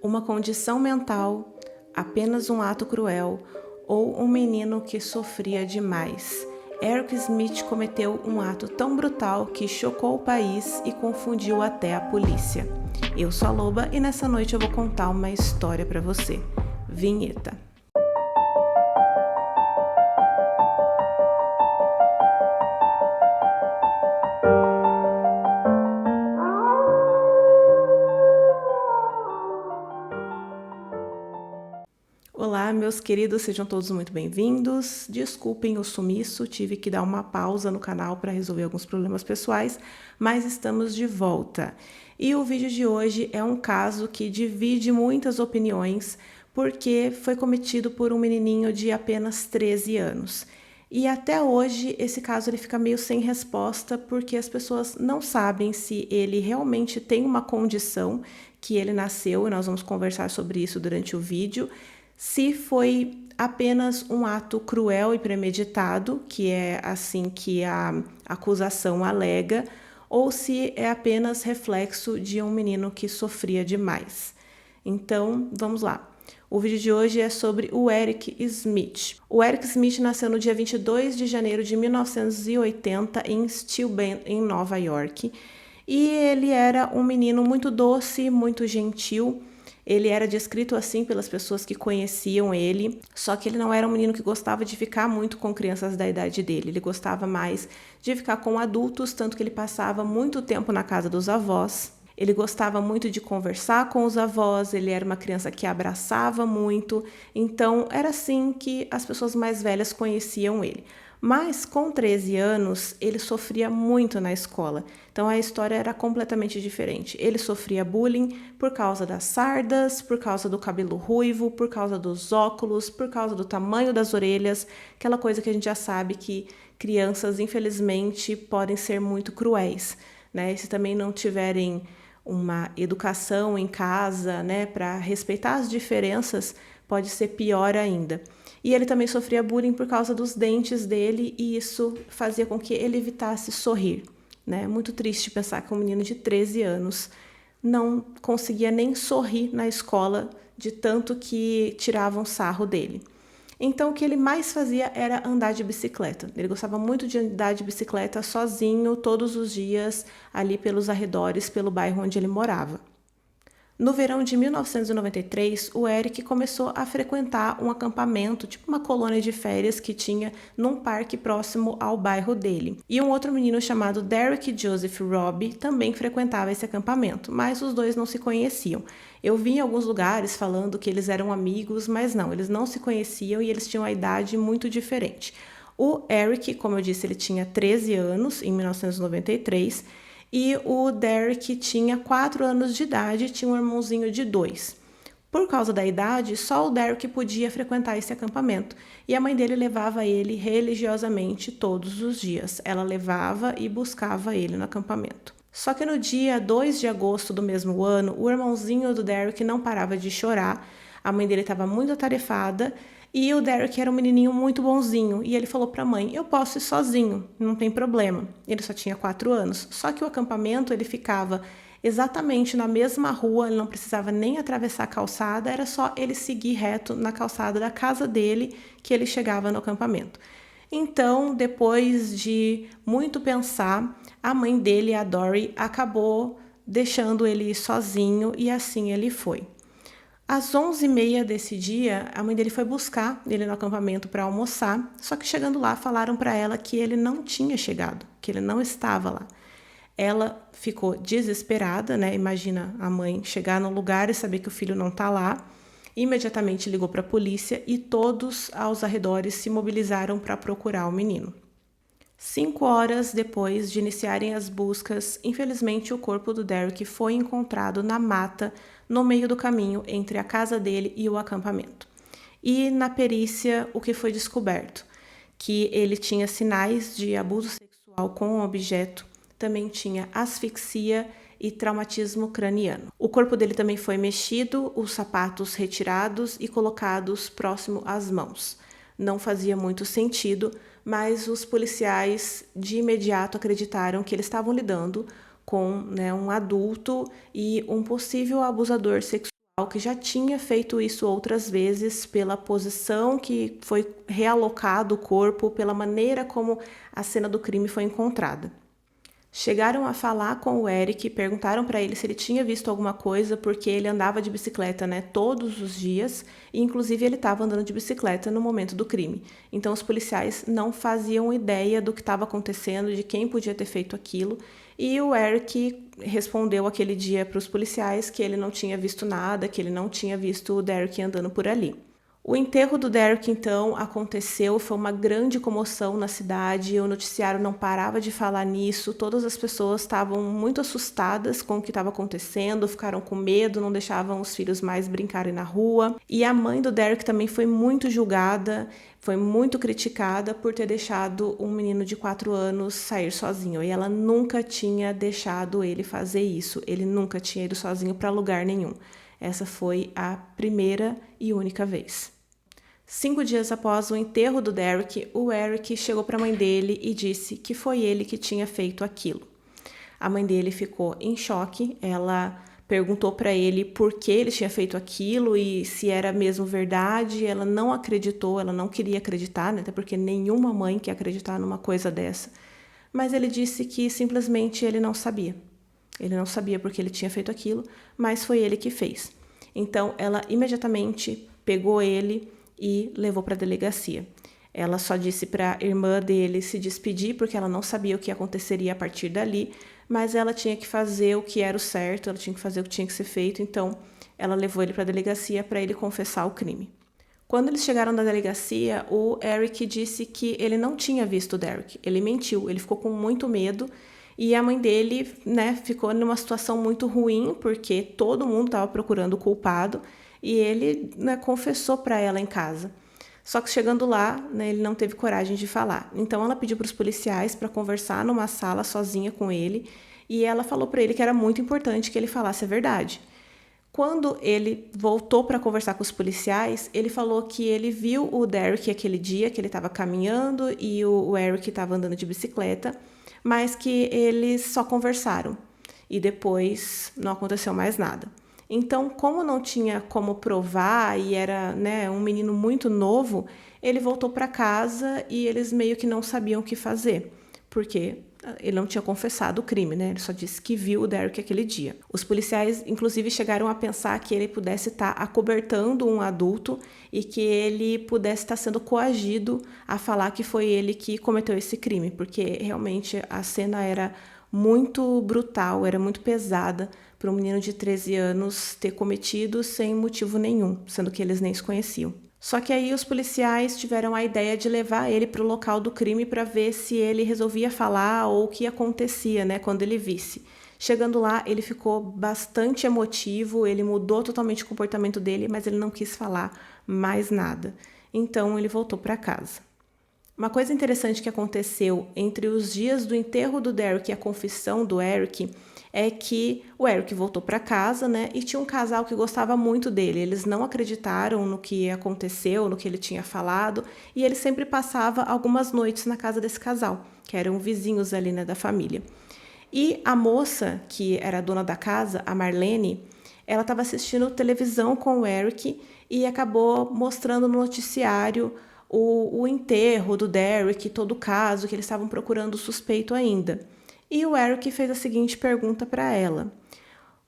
uma condição mental, apenas um ato cruel ou um menino que sofria demais. Eric Smith cometeu um ato tão brutal que chocou o país e confundiu até a polícia. Eu sou a Loba e nessa noite eu vou contar uma história para você. Vinheta. Olá, meus queridos, sejam todos muito bem-vindos. Desculpem o sumiço, tive que dar uma pausa no canal para resolver alguns problemas pessoais, mas estamos de volta. E o vídeo de hoje é um caso que divide muitas opiniões, porque foi cometido por um menininho de apenas 13 anos. E até hoje esse caso ele fica meio sem resposta, porque as pessoas não sabem se ele realmente tem uma condição que ele nasceu, e nós vamos conversar sobre isso durante o vídeo, se foi apenas um ato cruel e premeditado, que é assim que a acusação alega, ou se é apenas reflexo de um menino que sofria demais. Então, vamos lá. O vídeo de hoje é sobre o Eric Smith. O Eric Smith nasceu no dia 22 de janeiro de 1980 em Steel Bend, em Nova York. E ele era um menino muito doce, muito gentil. Ele era descrito assim pelas pessoas que conheciam ele, só que ele não era um menino que gostava de ficar muito com crianças da idade dele. Ele gostava mais de ficar com adultos, tanto que ele passava muito tempo na casa dos avós. Ele gostava muito de conversar com os avós, ele era uma criança que abraçava muito, então era assim que as pessoas mais velhas conheciam ele. Mas com 13 anos, ele sofria muito na escola, então a história era completamente diferente. Ele sofria bullying por causa das sardas, por causa do cabelo ruivo, por causa dos óculos, por causa do tamanho das orelhas, aquela coisa que a gente já sabe que crianças, infelizmente, podem ser muito cruéis, né? E se também não tiverem uma educação em casa, né, para respeitar as diferenças, pode ser pior ainda. E ele também sofria bullying por causa dos dentes dele e isso fazia com que ele evitasse sorrir, né? Muito triste pensar que um menino de 13 anos não conseguia nem sorrir na escola de tanto que tiravam sarro dele. Então, o que ele mais fazia era andar de bicicleta. Ele gostava muito de andar de bicicleta sozinho, todos os dias, ali pelos arredores, pelo bairro onde ele morava. No verão de 1993, o Eric começou a frequentar um acampamento, tipo uma colônia de férias que tinha num parque próximo ao bairro dele. E um outro menino chamado Derek Joseph Robbie também frequentava esse acampamento, mas os dois não se conheciam. Eu vi em alguns lugares falando que eles eram amigos, mas não, eles não se conheciam e eles tinham uma idade muito diferente. O Eric, como eu disse, ele tinha 13 anos em 1993, e o Derek tinha 4 anos de idade e tinha um irmãozinho de 2. Por causa da idade, só o Derek podia frequentar esse acampamento e a mãe dele levava ele religiosamente todos os dias. Ela levava e buscava ele no acampamento. Só que no dia 2 de agosto do mesmo ano, o irmãozinho do Derek não parava de chorar, a mãe dele estava muito atarefada e o Derek era um menininho muito bonzinho e ele falou para a mãe, eu posso ir sozinho, não tem problema. Ele só tinha 4 anos, só que o acampamento ele ficava exatamente na mesma rua, ele não precisava nem atravessar a calçada, era só ele seguir reto na calçada da casa dele que ele chegava no acampamento. Então, depois de muito pensar, a mãe dele, a Dory, acabou deixando ele ir sozinho e assim ele foi. Às 11h30 desse dia, a mãe dele foi buscar ele no acampamento para almoçar, só que chegando lá falaram para ela que ele não tinha chegado, que ele não estava lá. Ela ficou desesperada, né? Imagina a mãe chegar no lugar e saber que o filho não está lá. Imediatamente ligou para a polícia e todos aos arredores se mobilizaram para procurar o menino. 5 horas depois de iniciarem as buscas, infelizmente o corpo do Derek foi encontrado na mata no meio do caminho entre a casa dele e o acampamento. E na perícia, o que foi descoberto? Que ele tinha sinais de abuso sexual com o objeto, também tinha asfixia e traumatismo craniano. O corpo dele também foi mexido, os sapatos retirados e colocados próximo às mãos. Não fazia muito sentido, mas os policiais de imediato acreditaram que eles estavam lidando com, um adulto e um possível abusador sexual que já tinha feito isso outras vezes pela posição que foi realocado o corpo, pela maneira como a cena do crime foi encontrada. Chegaram a falar com o Eric, perguntaram para ele se ele tinha visto alguma coisa, porque ele andava de bicicleta, né, todos os dias, e inclusive ele estava andando de bicicleta no momento do crime. Então os policiais não faziam ideia do que estava acontecendo, de quem podia ter feito aquilo, e o Eric respondeu aquele dia para os policiais que ele não tinha visto nada, que ele não tinha visto o Derek andando por ali. O enterro do Derek, então, aconteceu, foi uma grande comoção na cidade, o noticiário não parava de falar nisso, todas as pessoas estavam muito assustadas com o que estava acontecendo, ficaram com medo, não deixavam os filhos mais brincarem na rua. E a mãe do Derek também foi muito julgada, foi muito criticada por ter deixado um menino de 4 anos sair sozinho. E ela nunca tinha deixado ele fazer isso, ele nunca tinha ido sozinho para lugar nenhum. Essa foi a primeira e única vez. 5 dias após o enterro do Derek, o Eric chegou para a mãe dele e disse que foi ele que tinha feito aquilo. A mãe dele ficou em choque, ela perguntou para ele por que ele tinha feito aquilo e se era mesmo verdade. Ela não acreditou, ela não queria acreditar, né? Até porque nenhuma mãe quer acreditar numa coisa dessa. Mas ele disse que simplesmente ele não sabia. Ele não sabia porque ele tinha feito aquilo, mas foi ele que fez. Então, ela imediatamente pegou ele e levou para a delegacia. Ela só disse para a irmã dele se despedir, porque ela não sabia o que aconteceria a partir dali, mas ela tinha que fazer o que era o certo, ela tinha que fazer o que tinha que ser feito, então ela levou ele para a delegacia para ele confessar o crime. Quando eles chegaram na delegacia, o Eric disse que ele não tinha visto o Derek. Ele mentiu, ele ficou com muito medo. E a mãe dele, né, ficou numa situação muito ruim, porque todo mundo estava procurando o culpado, e ele, né, confessou para ela em casa. Só que chegando lá, né, ele não teve coragem de falar. Então ela pediu para os policiais para conversar numa sala sozinha com ele, e ela falou para ele que era muito importante que ele falasse a verdade. Quando ele voltou para conversar com os policiais, ele falou que ele viu o Derek aquele dia, que ele estava caminhando e o Eric estava andando de bicicleta, mas que eles só conversaram e depois não aconteceu mais nada. Então, como não tinha como provar e era, né, um menino muito novo, ele voltou para casa e eles meio que não sabiam o que fazer, porque ele não tinha confessado o crime, né? Ele só disse que viu o Derek aquele dia. Os policiais, inclusive, chegaram a pensar que ele pudesse estar acobertando um adulto e que ele pudesse estar sendo coagido a falar que foi ele que cometeu esse crime, porque realmente a cena era muito brutal, era muito pesada para um menino de 13 anos ter cometido sem motivo nenhum, sendo que eles nem se conheciam. Só que aí os policiais tiveram a ideia de levar ele para o local do crime para ver se ele resolvia falar ou o que acontecia, né, quando ele visse. Chegando lá, ele ficou bastante emotivo, ele mudou totalmente o comportamento dele, mas ele não quis falar mais nada. Então ele voltou para casa. Uma coisa interessante que aconteceu entre os dias do enterro do Derek e a confissão do Eric é que o Eric voltou para casa, né? E tinha um casal que gostava muito dele. Eles não acreditaram no que aconteceu, no que ele tinha falado, e ele sempre passava algumas noites na casa desse casal, que eram vizinhos ali, né, da família. E a moça, que era a dona da casa, a Marlene, ela estava assistindo televisão com o Eric e acabou mostrando no noticiário o enterro do Derek, todo o caso, que eles estavam procurando o suspeito ainda. E o Eric fez a seguinte pergunta para ela: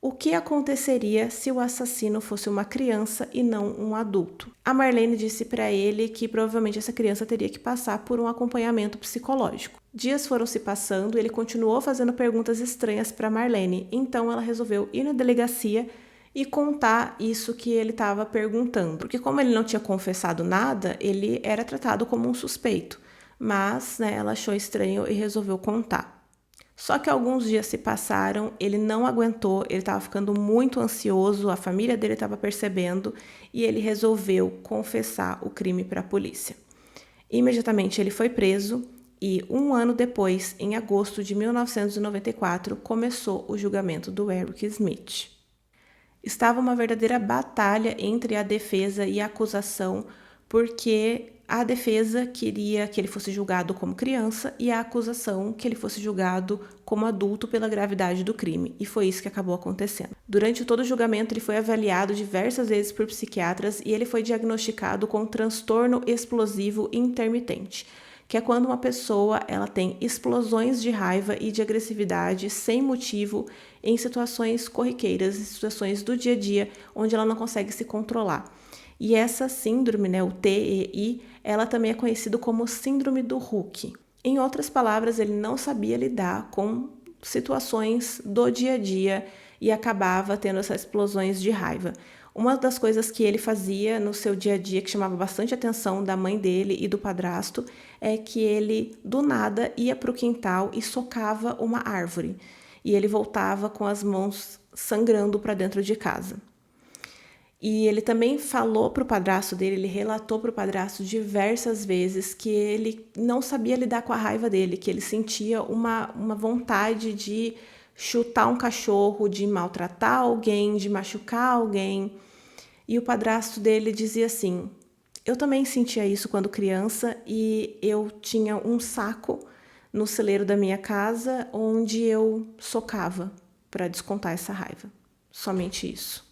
o que aconteceria se o assassino fosse uma criança e não um adulto? A Marlene disse para ele que provavelmente essa criança teria que passar por um acompanhamento psicológico. Dias foram se passando e ele continuou fazendo perguntas estranhas para Marlene, então ela resolveu ir na delegacia e contar isso que ele estava perguntando. Porque como ele não tinha confessado nada, ele era tratado como um suspeito. Mas, né, ela achou estranho e resolveu contar. Só que alguns dias se passaram, ele não aguentou, ele estava ficando muito ansioso, a família dele estava percebendo e ele resolveu confessar o crime para a polícia. Imediatamente ele foi preso e 1 ano depois, em agosto de 1994, começou o julgamento do Eric Smith. Estava uma verdadeira batalha entre a defesa e a acusação, porque a defesa queria que ele fosse julgado como criança e a acusação que ele fosse julgado como adulto pela gravidade do crime, e foi isso que acabou acontecendo. Durante todo o julgamento, ele foi avaliado diversas vezes por psiquiatras e ele foi diagnosticado com transtorno explosivo intermitente, que é quando uma pessoa ela tem explosões de raiva e de agressividade sem motivo em situações corriqueiras, em situações do dia a dia, onde ela não consegue se controlar. E essa síndrome, né, o TEI, ela também é conhecida como síndrome do Hulk. Em outras palavras, ele não sabia lidar com situações do dia a dia e acabava tendo essas explosões de raiva. Uma das coisas que ele fazia no seu dia a dia, que chamava bastante atenção da mãe dele e do padrasto, é que ele, do nada, ia para o quintal e socava uma árvore. E ele voltava com as mãos sangrando para dentro de casa. E ele também falou para o padrasto dele, ele relatou para o padrasto diversas vezes que ele não sabia lidar com a raiva dele, que ele sentia uma vontade de chutar um cachorro, de maltratar alguém, de machucar alguém. E o padrasto dele dizia assim: eu também sentia isso quando criança e eu tinha um saco no celeiro da minha casa onde eu socava para descontar essa raiva. Somente isso.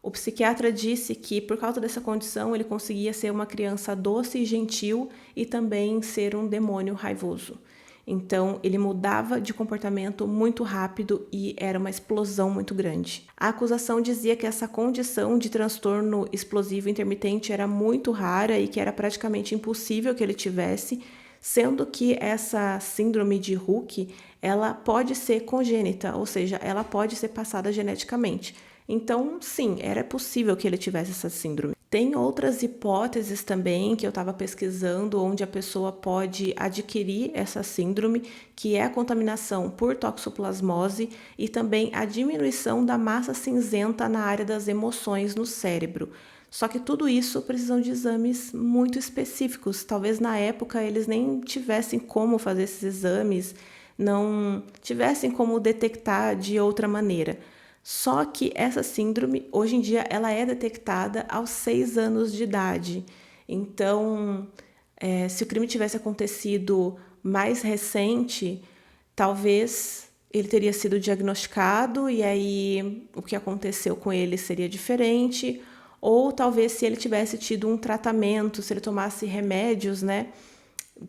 O psiquiatra disse que, por causa dessa condição, ele conseguia ser uma criança doce e gentil e também ser um demônio raivoso. Então, ele mudava de comportamento muito rápido e era uma explosão muito grande. A acusação dizia que essa condição de transtorno explosivo intermitente era muito rara e que era praticamente impossível que ele tivesse, sendo que essa síndrome de Hulk, ela pode ser congênita, ou seja, ela pode ser passada geneticamente. Então, sim, era possível que ele tivesse essa síndrome. Tem outras hipóteses também que eu estava pesquisando, onde a pessoa pode adquirir essa síndrome, que é a contaminação por toxoplasmose e também a diminuição da massa cinzenta na área das emoções no cérebro. Só que tudo isso precisam de exames muito específicos. Talvez na época eles nem tivessem como fazer esses exames, não tivessem como detectar de outra maneira. Só que essa síndrome, hoje em dia, ela é detectada aos 6 anos de idade. Então, se o crime tivesse acontecido mais recente, talvez ele teria sido diagnosticado e aí o que aconteceu com ele seria diferente. Ou talvez se ele tivesse tido um tratamento, se ele tomasse remédios, né,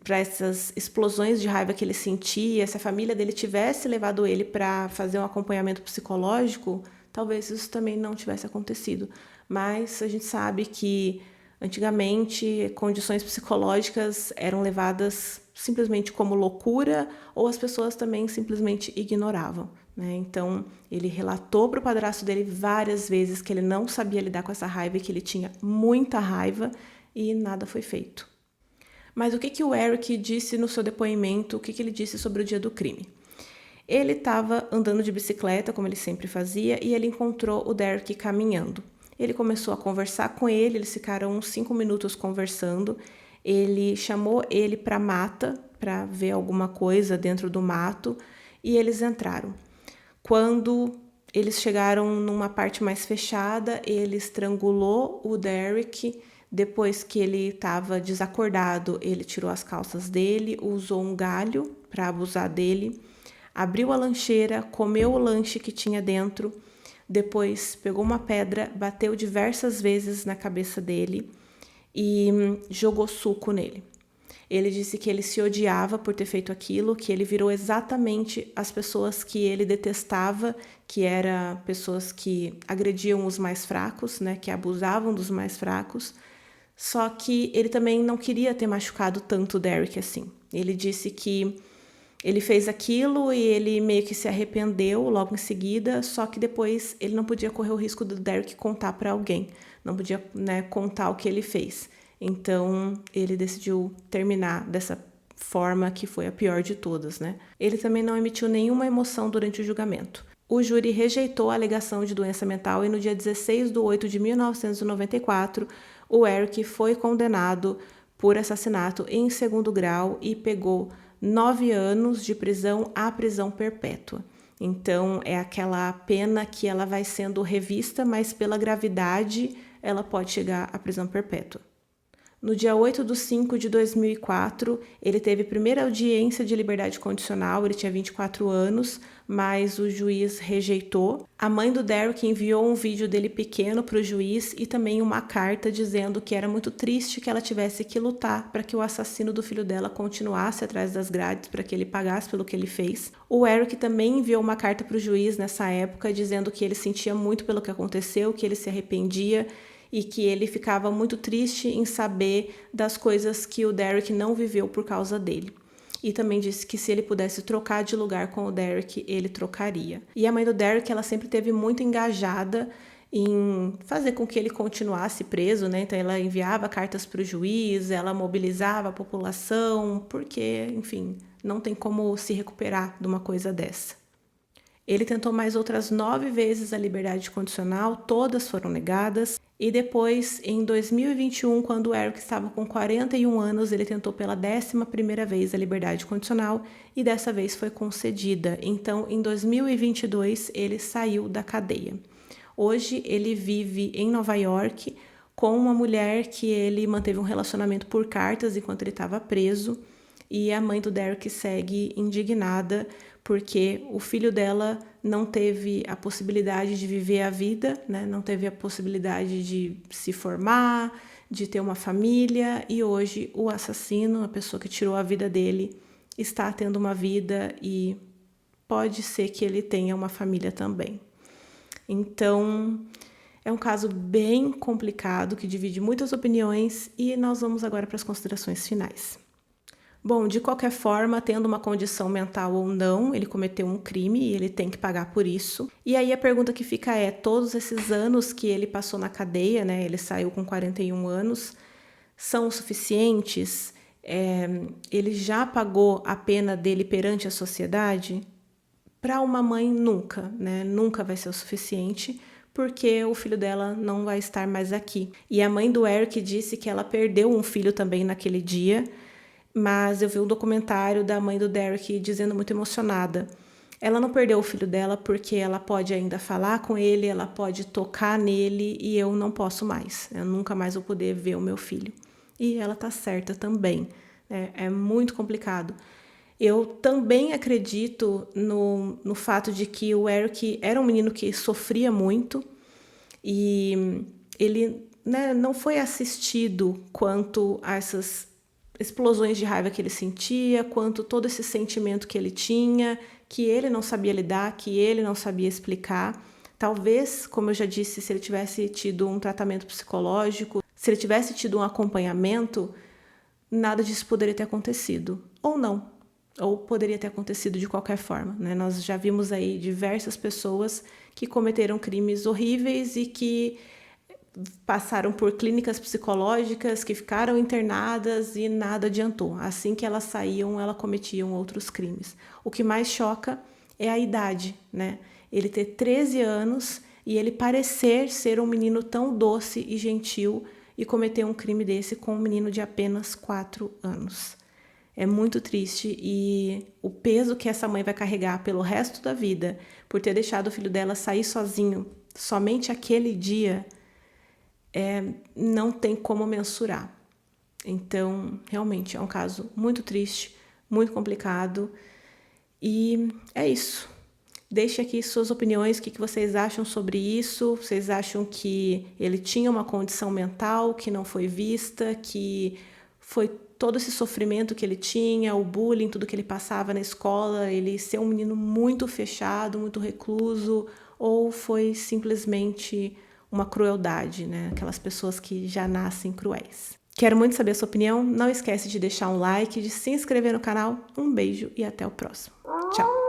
para essas explosões de raiva que ele sentia, se a família dele tivesse levado ele para fazer um acompanhamento psicológico, talvez isso também não tivesse acontecido. Mas a gente sabe que antigamente condições psicológicas eram levadas simplesmente como loucura ou as pessoas também simplesmente ignoravam, né? Então ele relatou para o padrasto dele várias vezes que ele não sabia lidar com essa raiva e que ele tinha muita raiva e nada foi feito. Mas o que o Eric disse no seu depoimento, o que ele disse sobre o dia do crime? Ele estava andando de bicicleta, como ele sempre fazia, e ele encontrou o Derek caminhando. Ele começou a conversar com ele, eles ficaram uns 5 minutos conversando. Ele chamou ele para a mata, para ver alguma coisa dentro do mato, e eles entraram. Quando eles chegaram numa parte mais fechada, ele estrangulou o Derek. Depois que ele estava desacordado, ele tirou as calças dele, usou um galho para abusar dele, abriu a lancheira, comeu o lanche que tinha dentro, depois pegou uma pedra, bateu diversas vezes na cabeça dele e jogou suco nele. Ele disse que ele se odiava por ter feito aquilo, que ele virou exatamente as pessoas que ele detestava, que eram pessoas que agrediam os mais fracos, né, que abusavam dos mais fracos. Só que ele também não queria ter machucado tanto o Derek assim. Ele disse que ele fez aquilo e ele meio que se arrependeu logo em seguida, só que depois ele não podia correr o risco do Derek contar para alguém, não podia, né, contar o que ele fez. Então ele decidiu terminar dessa forma que foi a pior de todas, né? Ele também não emitiu nenhuma emoção durante o julgamento. O júri rejeitou a alegação de doença mental e no dia 16 de 8 de 1994, o Eric foi condenado por assassinato em 2º grau e pegou 9 anos de prisão à prisão perpétua. Então, é aquela pena que ela vai sendo revista, mas pela gravidade ela pode chegar à prisão perpétua. No dia 8/5/2004, ele teve primeira audiência de liberdade condicional, ele tinha 24 anos, mas o juiz rejeitou. A mãe do Derek enviou um vídeo dele pequeno para o juiz e também uma carta dizendo que era muito triste que ela tivesse que lutar para que o assassino do filho dela continuasse atrás das grades, para que ele pagasse pelo que ele fez. O Eric também enviou uma carta para o juiz nessa época dizendo que ele sentia muito pelo que aconteceu, que ele se arrependia e que ele ficava muito triste em saber das coisas que o Derek não viveu por causa dele. E também disse que se ele pudesse trocar de lugar com o Derek, ele trocaria. E a mãe do Derek, ela sempre teve muito engajada em fazer com que ele continuasse preso, né? Então ela enviava cartas para o juiz, ela mobilizava a população, porque, enfim, não tem como se recuperar de uma coisa dessa. Ele tentou mais outras 9 vezes a liberdade condicional, todas foram negadas. E depois, em 2021, quando o Eric estava com 41 anos, ele tentou pela 11ª vez a liberdade condicional e dessa vez foi concedida. Então, em 2022, ele saiu da cadeia. Hoje, ele vive em Nova York com uma mulher que ele manteve um relacionamento por cartas enquanto ele estava preso. E a mãe do Derek segue indignada porque o filho dela não teve a possibilidade de viver a vida, né? Não teve a possibilidade de se formar, de ter uma família, e hoje o assassino, a pessoa que tirou a vida dele, está tendo uma vida e pode ser que ele tenha uma família também. Então, é um caso bem complicado que divide muitas opiniões e nós vamos agora para as considerações finais. Bom, de qualquer forma, tendo uma condição mental ou não, ele cometeu um crime e ele tem que pagar por isso. E aí a pergunta que fica é, todos esses anos que ele passou na cadeia, né, ele saiu com 41 anos, são suficientes? Ele já pagou a pena dele perante a sociedade? Para uma mãe, nunca, né? Nunca vai ser o suficiente, porque o filho dela não vai estar mais aqui. E a mãe do Eric disse que ela perdeu um filho também naquele dia, mas eu vi um documentário da mãe do Derek dizendo muito emocionada. Ela não perdeu o filho dela porque ela pode ainda falar com ele, ela pode tocar nele e eu não posso mais. Eu nunca mais vou poder ver o meu filho. E ela tá certa também. É muito complicado. Eu também acredito no fato de que o Eric era um menino que sofria muito e ele, né, não foi assistido quanto a essas explosões de raiva que ele sentia, quanto todo esse sentimento que ele tinha, que ele não sabia lidar, que ele não sabia explicar. Talvez, como eu já disse, se ele tivesse tido um tratamento psicológico, se ele tivesse tido um acompanhamento, nada disso poderia ter acontecido. Ou não. Ou poderia ter acontecido de qualquer forma, né? Nós já vimos aí diversas pessoas que cometeram crimes horríveis e que passaram por clínicas psicológicas, que ficaram internadas e nada adiantou. Assim que elas saíam, elas cometiam outros crimes. O que mais choca é a idade, né? Ele ter 13 anos e ele parecer ser um menino tão doce e gentil e cometer um crime desse com um menino de apenas 4 anos. É muito triste e o peso que essa mãe vai carregar pelo resto da vida por ter deixado o filho dela sair sozinho somente aquele dia, não tem como mensurar. Então, realmente, é um caso muito triste, muito complicado. E é isso. Deixe aqui suas opiniões, o que vocês acham sobre isso. Vocês acham que ele tinha uma condição mental que não foi vista, que foi todo esse sofrimento que ele tinha, o bullying, tudo que ele passava na escola, ele ser um menino muito fechado, muito recluso, ou foi simplesmente uma crueldade, né? Aquelas pessoas que já nascem cruéis. Quero muito saber a sua opinião. Não esquece de deixar um like, de se inscrever no canal. Um beijo e até o próximo. Tchau!